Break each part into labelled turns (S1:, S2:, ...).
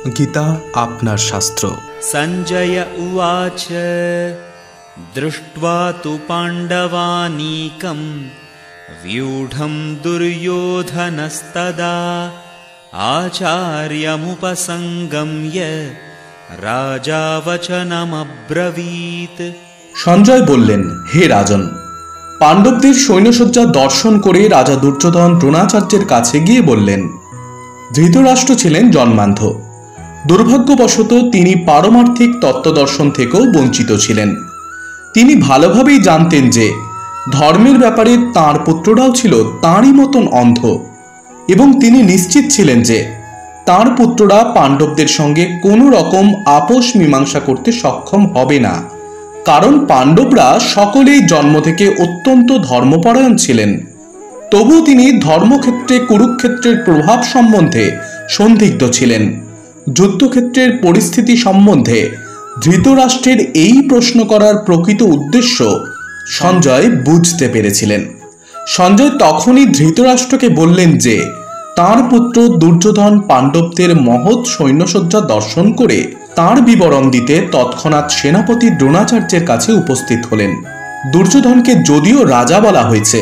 S1: गीता आपनार शास्त्र।
S2: संजय उवाच दृष्ट्वा तु पाण्डवानीकं व्यूढं दुर्योधनस्तदा आचार्यमुपसंगम्य राजा वचनमब्रवीत्।
S1: সঞ্জয় বললেন, হে রাজন, পাণ্ডবদের সৈন্যসজ্জা দর্শন করে রাজা দুর্যোধন দ্রোণাচার্যের কাছে গিয়ে বললেন, ধৃতরাষ্ট্র ছিলেন জন্মান্ধ। দুর্ভাগ্যবশত তিনি পারমার্থিক তত্ত্বদর্শন থেকেও বঞ্চিত ছিলেন। তিনি ভালোভাবেই জানতেন যে ধর্মের ব্যাপারে তাঁর পুত্ররাও ছিল তাঁরই মতন অন্ধ, এবং তিনি নিশ্চিত ছিলেন যে তাঁর পুত্ররা পাণ্ডবদের সঙ্গে কোনো রকম আপোষ মীমাংসা করতে সক্ষম হবে না, কারণ পাণ্ডবরা সকলেই জন্ম থেকে অত্যন্ত ধর্মপরায়ণ ছিলেন। তবু তিনি ধর্মক্ষেত্রে কুরুক্ষেত্রের প্রভাব সম্বন্ধে সন্দিগ্ধ ছিলেন। যুদ্ধক্ষেত্রের পরিস্থিতি সম্বন্ধে ধৃতরাষ্ট্রের এই প্রশ্ন করার প্রকৃত উদ্দেশ্য সঞ্জয় বুঝতে পেরেছিলেন। সঞ্জয় তখনই ধৃতরাষ্ট্রকে বললেন যে তাঁর পুত্র দুর্যোধন পাণ্ডবদের মহৎ সৈন্যসজ্জা দর্শন করে তাঁর বিবরণ দিতে তৎক্ষণাৎ সেনাপতি দ্রোণাচার্যের কাছে উপস্থিত হলেন। দুর্যোধনকে যদিও রাজা বলা হয়েছে,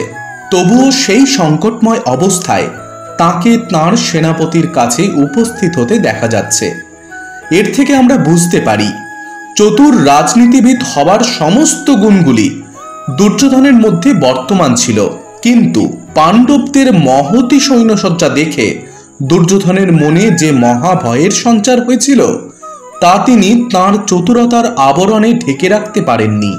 S1: তবুও সেই সংকটময় অবস্থায় তাকে তাঁর সেনাপতির কাছে উপস্থিত হতে দেখা যাচ্ছে। এর থেকে আমরা বুঝতে পারি চতুর রাজনীতিবিদ হবার সমস্ত গুণগুলি দুর্যোধনের মধ্যে বর্তমান ছিল, কিন্তু পাণ্ডবদের মহতী সৈন্যসজ্জা দেখে দুর্যোধনের মনে যে মহাভয়ের সঞ্চার হয়েছিল তা তিনি তাঁর চতুরতার আবরণে ঢেকে রাখতে পারেননি।